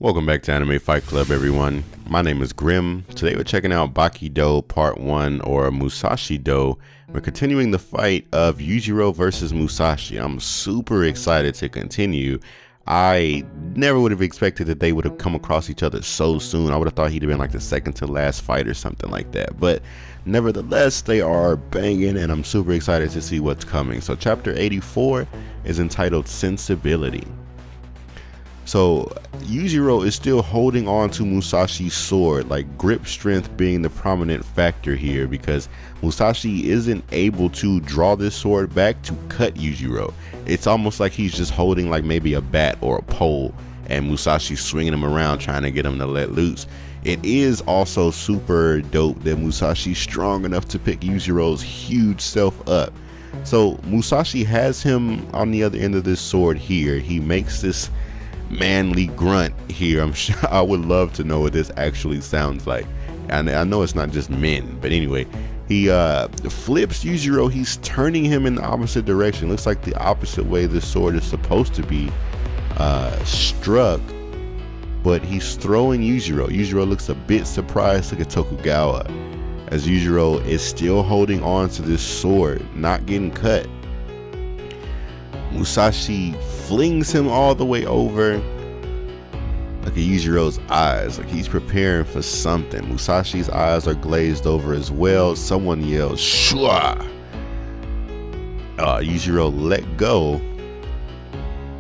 Welcome back to Anime Fight Club, everyone. My name is Grim. Today we're checking out Baki Dou Part 1, or Musashi Dou. We're continuing the fight of Yujiro versus Musashi. I'm super excited to continue. I never would have expected that they would have come across each other so soon. I would have thought he'd have been like the second to last fight or something like that. But nevertheless, they are banging and I'm super excited to see what's coming. So chapter 84 is entitled Sensibility. So Yujiro is still holding on to Musashi's sword, like grip strength being the prominent factor here, because Musashi isn't able to draw this sword back to cut Yujiro. It's almost like he's just holding like maybe a bat or a pole and Musashi's swinging him around trying to get him to let loose. It is also super dope that Musashi's strong enough to pick Yujiro's huge self up. So Musashi has him on the other end of this sword here. He makes this manly grunt here. I'm sure I would love to know what this actually sounds like. And I know it's not just men, but anyway, he flips Yujiro. He's turning him in the opposite direction. Looks like the opposite way this sword is supposed to be struck, but he's throwing Yujiro. Yujiro looks a bit surprised. Look at Tokugawa as Yujiro is still holding on to this sword, not getting cut. Musashi flings him all the way over. Look at Yujiro's eyes, like he's preparing for something. Musashi's eyes are glazed over as well. Someone yells, "Shua!" Yujiro let go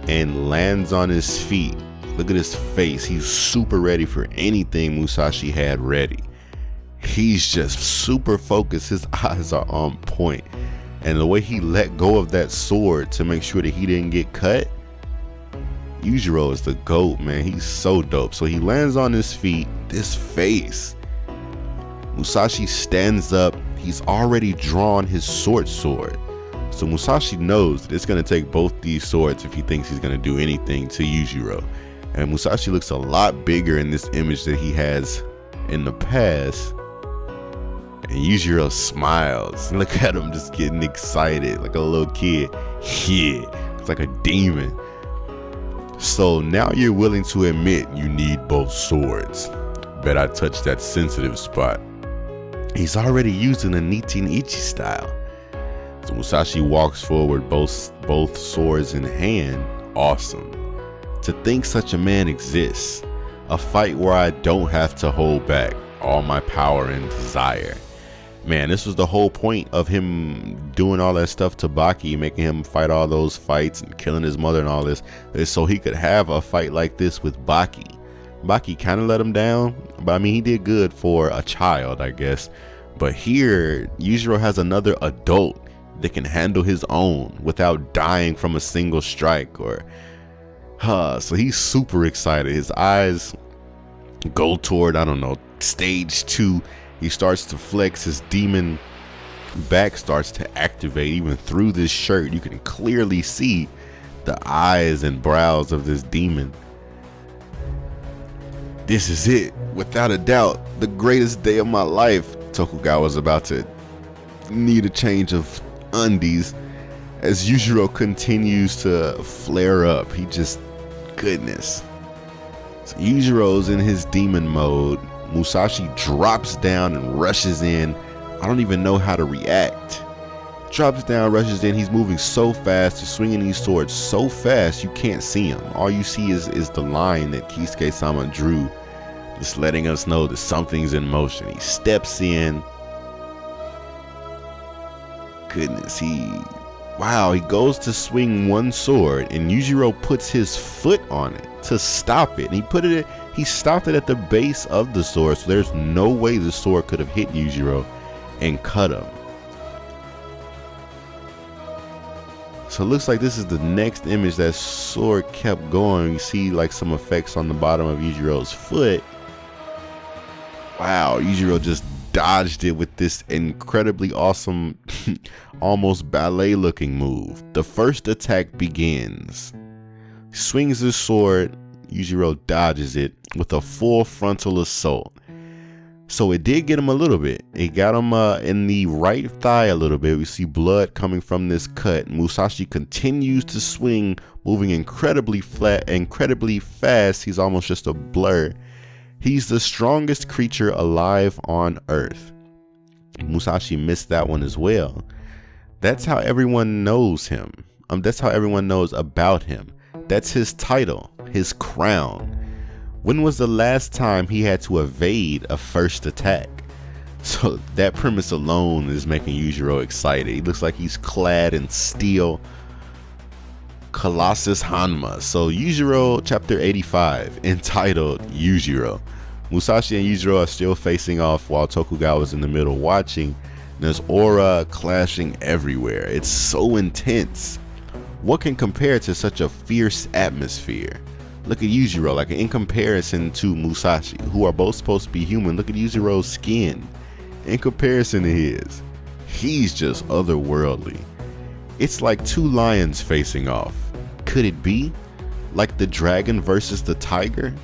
and lands on his feet. Look at his face. He's super ready for anything Musashi had ready. He's just super focused. His eyes are on point. And the way he let go of that sword to make sure that he didn't get cut, Yujiro is the GOAT, man. He's so dope. So he lands on his feet, this face. Musashi stands up. He's already drawn his sword. So Musashi knows that it's going to take both these swords if he thinks he's going to do anything to Yujiro. And Musashi looks a lot bigger in this image that he has in the past. And Yujiro smiles. Look at him just getting excited like a little kid. Yeah, it's like a demon. So now you're willing to admit you need both swords. Bet I touched that sensitive spot. He's already using the Nitin Ichi style. So Musashi walks forward, both swords in hand. Awesome. To think such a man exists. A fight where I don't have to hold back all my power and desire. Man, this was the whole point of him doing all that stuff to Baki, making him fight all those fights and killing his mother and all this, is so he could have a fight like this with Baki. Baki kind of let him down, but I mean, he did good for a child, I guess. But here, Yujiro has another adult that can handle his own without dying from a single strike. So he's super excited. His eyes go toward, I don't know, stage 2. He starts to flex. His demon back starts to activate. Even through this shirt, you can clearly see the eyes and brows of this demon. This is it, without a doubt, the greatest day of my life. Tokugawa's about to need a change of undies as Yujiro continues to flare up. He just, goodness. So Yujiro's in his demon mode. Musashi drops down and rushes in. I don't even know how to react. Drops down, rushes in. He's moving so fast. He's swinging these swords so fast you can't see him. All you see is the line that Keisuke-sama drew, just letting us know that something's in motion. He steps in. Goodness, wow, he goes to swing one sword and Yujiro puts his foot on it to stop it. And he stopped it at the base of the sword, so there's no way the sword could have hit Yujiro and cut him. So it looks like this is the next image. That sword kept going. You see like some effects on the bottom of Yujiro's foot. Wow, Yujiro just dodged it with this incredibly awesome, almost ballet looking move. The first attack begins. He swings his sword. Yujiro dodges it with a full frontal assault. So it did get him a little bit. It got him in the right thigh a little bit. We see blood coming from this cut. Musashi continues to swing, moving incredibly fast. He's almost just a blur. He's the strongest creature alive on Earth. Musashi missed that one as well. That's how everyone knows him. That's how everyone knows about him. That's his title, his crown. When was the last time he had to evade a first attack? So that premise alone is making Yujiro excited. He looks like he's clad in steel. Colossus Hanma. So Yujiro chapter 85, entitled Yujiro. Musashi and Yujiro are still facing off while Tokugawa is in the middle watching. There's aura clashing everywhere. It's so intense. What can compare to such a fierce atmosphere? Look at Yujiro, like in comparison to Musashi, who are both supposed to be human. Look at Yujiro's skin in comparison to his. He's just otherworldly. It's like two lions facing off. Could it be like the dragon versus the tiger?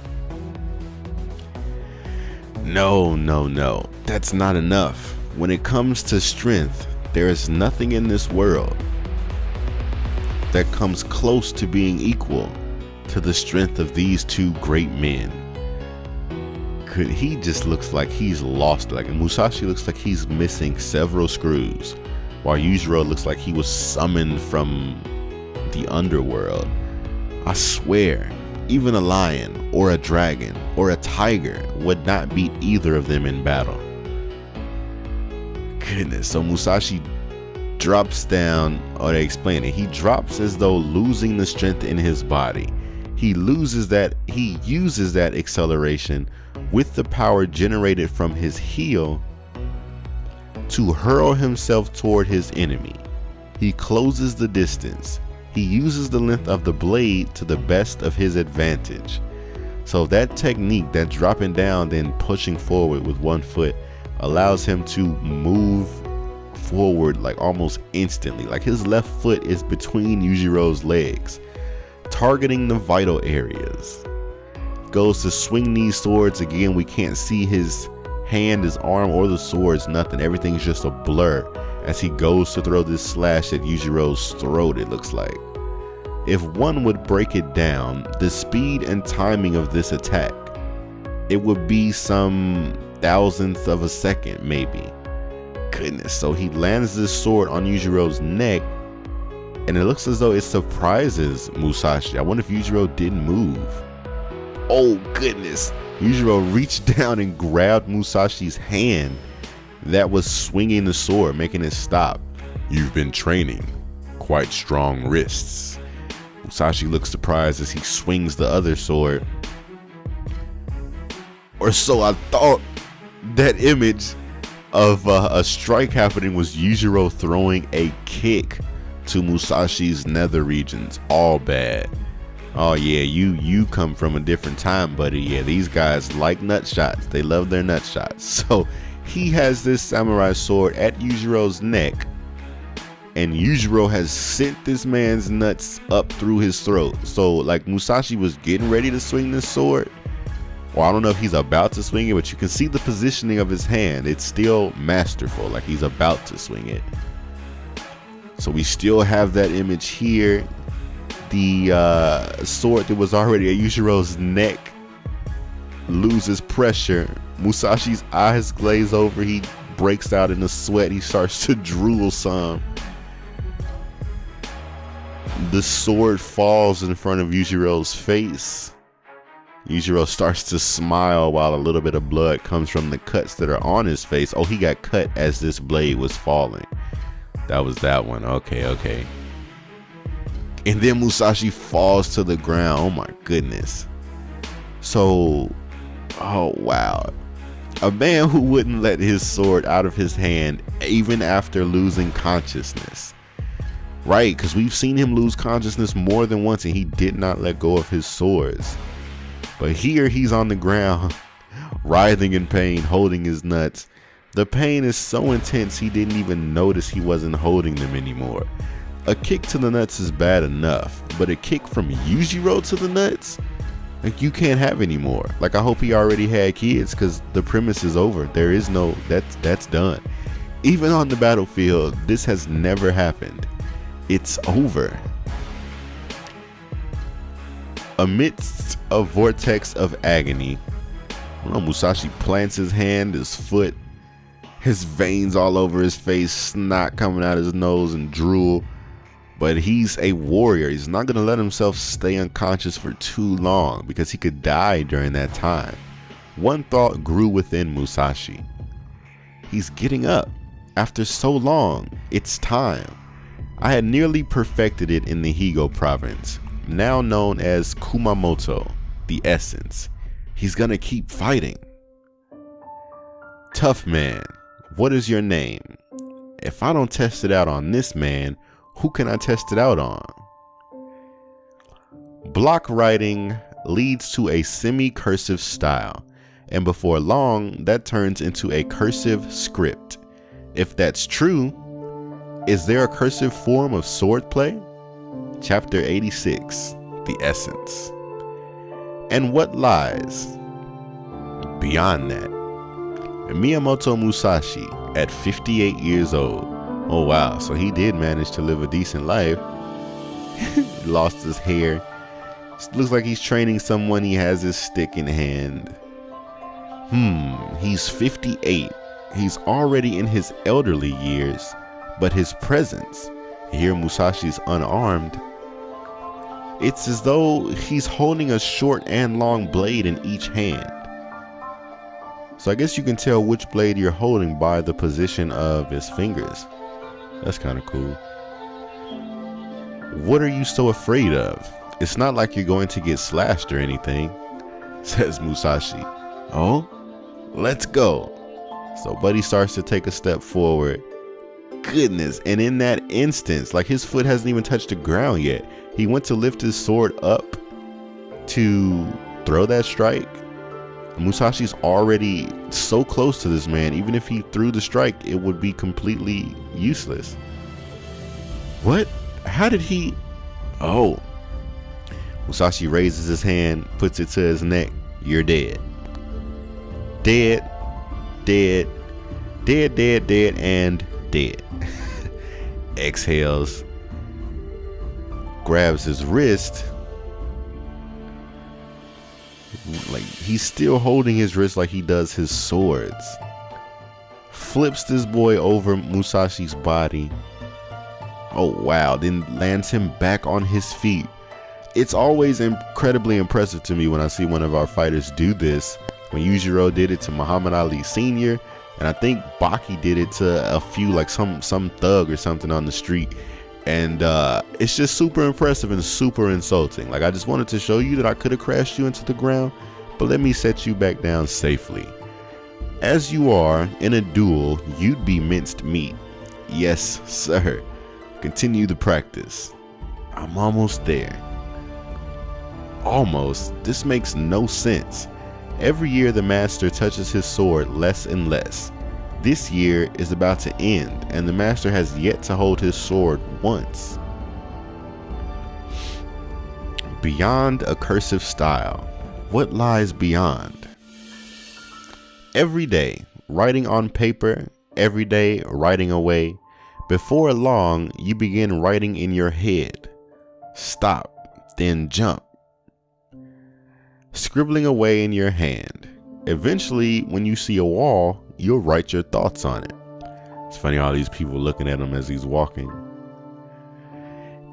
No, no, no. That's not enough. When it comes to strength, there is nothing in this world that comes close to being equal to the strength of these two great men. He just looks like he's lost. Like Musashi looks like he's missing several screws, while Yujiro looks like he was summoned from the underworld. I swear, even a lion or a dragon or a tiger would not beat either of them in battle. Goodness. So Musashi drops down, or they explain it, he drops as though losing the strength in his body. He uses that acceleration with the power generated from his heel to hurl himself toward his enemy. He closes the distance. He uses the length of the blade to the best of his advantage. So that technique, that dropping down then pushing forward with one foot, allows him to move forward like almost instantly. Like his left foot is between Yujiro's legs, targeting the vital areas. Goes to swing these swords again. We can't see his hand, his arm, or the swords, nothing. Everything's just a blur as he goes to throw this slash at Yujiro's throat, it looks like. If one would break it down, the speed and timing of this attack, it would be some thousandth of a second, maybe. Goodness. So he lands this sword on Yujiro's neck, and it looks as though it surprises Musashi. I wonder if Yujiro didn't move. Oh goodness. Yujiro reached down and grabbed Musashi's hand that was swinging the sword, making it stop. You've been training. Quite strong wrists. Musashi looks surprised as he swings the other sword. Or so I thought. That image of a strike happening was Yujiro throwing a kick to Musashi's nether regions. All bad. Oh yeah, you come from a different time, buddy. Yeah, these guys like nut shots. They love their nut shots. So he has this samurai sword at Yujiro's neck, and Yujiro has sent this man's nuts up through his throat. So like Musashi was getting ready to swing this sword. Well, I don't know if he's about to swing it, but you can see the positioning of his hand. It's still masterful, like he's about to swing it. So we still have that image here. The sword that was already at Yujiro's neck loses pressure. Musashi's eyes glaze over. He breaks out in a sweat. He starts to drool some. The sword falls in front of Yujiro's face. Yujiro starts to smile while a little bit of blood comes from the cuts that are on his face. Oh, he got cut as this blade was falling. That was that one. Okay. And then Musashi falls to the ground. Oh my goodness. So, oh wow. A man who wouldn't let his sword out of his hand even after losing consciousness. Right, because we've seen him lose consciousness more than once and he did not let go of his swords. But here he's on the ground, writhing in pain, holding his nuts. The pain is so intense he didn't even notice he wasn't holding them anymore. A kick to the nuts is bad enough, but a kick from Yujiro to the nuts? Like, you can't have any more. Like, I hope he already had kids, because the premise is over. There is no, that's done. Even on the battlefield, this has never happened. It's over. Amidst a vortex of agony, Musashi plants his hand, his foot, his veins all over his face, snot coming out his nose and drool. But he's a warrior. He's not going to let himself stay unconscious for too long, because he could die during that time. One thought grew within Musashi. He's getting up. After so long, it's time. I had nearly perfected it in the Higo province, now known as Kumamoto, the essence. He's gonna keep fighting. Tough man, what is your name? If I don't test it out on this man, who can I test it out on? Block writing leads to a semi-cursive style, and before long, that turns into a cursive script. If that's true, is there a cursive form of swordplay? Chapter 86, The Essence. And what lies beyond that? Miyamoto Musashi, at 58 years old. Oh wow, so he did manage to live a decent life. He lost his hair. Looks like he's training someone. He has his stick in hand. He's 58. He's already in his elderly years, but his presence, here Musashi's unarmed, it's as though he's holding a short and long blade in each hand. So I guess you can tell which blade you're holding by the position of his fingers. That's kind of cool. What are you so afraid of? It's not like you're going to get slashed or anything, says Musashi. Oh, let's go. So Buddy starts to take a step forward. Goodness, and in that instance, like, his foot hasn't even touched the ground yet. He went to lift his sword up to throw that strike. Musashi's already so close to this man. Even if he threw the strike, it would be completely useless. What? How did he? Oh. Musashi raises his hand, puts it to his neck. You're dead. Dead. Dead. Dead, dead, dead, and dead. Exhales. Grabs his wrist. Like, he's still holding his wrist like he does his swords. Flips this boy over Musashi's body. Oh wow, then lands him back on his feet. It's always incredibly impressive to me when I see one of our fighters do this. When Yujiro did it to Muhammad Ali Sr., and I think Baki did it to a few, like some thug or something on the street. And it's just super impressive and super insulting. Like, I just wanted to show you that I could have crashed you into the ground, but let me set you back down safely. As you are in a duel, you'd be minced meat. Yes, sir. Continue the practice. I'm almost there. Almost? This makes no sense. Every year the master touches his sword less and less. This year is about to end, and the master has yet to hold his sword once. Beyond a cursive style. What lies beyond? Every day, writing on paper, every day, writing away. Before long, you begin writing in your head. Stop, then jump. Scribbling away in your hand. Eventually, when you see a wall, you'll write your thoughts on it. It's funny all these people looking at him as he's walking.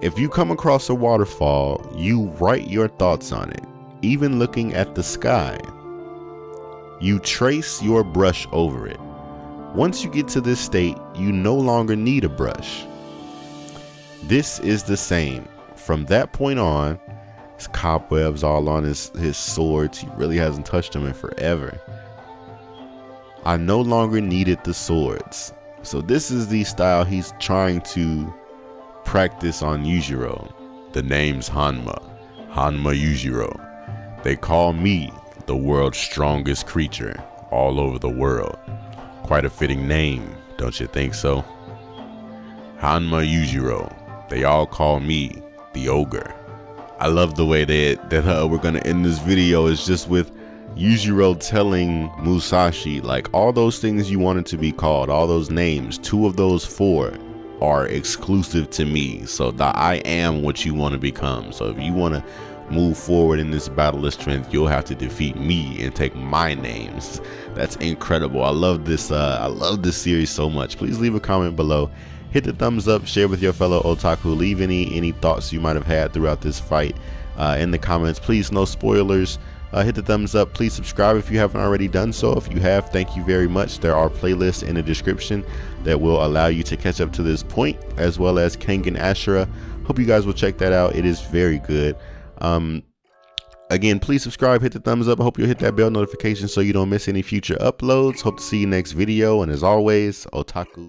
If you come across a waterfall, you write your thoughts on it, even looking at the sky. You trace your brush over it. Once you get to this state, you no longer need a brush. This is the same. From that point on, his cobwebs all on his swords. He really hasn't touched them in forever. I no longer needed the swords. So this is the style he's trying to practice on Yujiro. The name's Hanma. Hanma Yujiro. They call me the world's strongest creature all over the world. Quite a fitting name, don't you think so? Hanma Yujiro. They all call me the ogre. I love the way that we're gonna end this video is just with Yujiro telling Musashi, like, all those things you wanted to be called, all those names, 2 of those 4 are exclusive to me. So that I am what you want to become. So if you want to move forward in this battle of strength, you'll have to defeat me and take my names. That's incredible. I love this series so much. Please leave a comment below, hit the thumbs up, share with your fellow otaku, leave any thoughts you might have had throughout this fight in the comments. Please, no spoilers. Hit the thumbs up. Please subscribe if you haven't already done so. If you have, thank you very much. There are playlists in the description that will allow you to catch up to this point, as well as Kengan Ashura. Hope you guys will check that out. It is very good. Again, please subscribe, hit the thumbs up. I hope you'll hit that bell notification so you don't miss any future uploads. Hope to see you next video. And as always, otaku.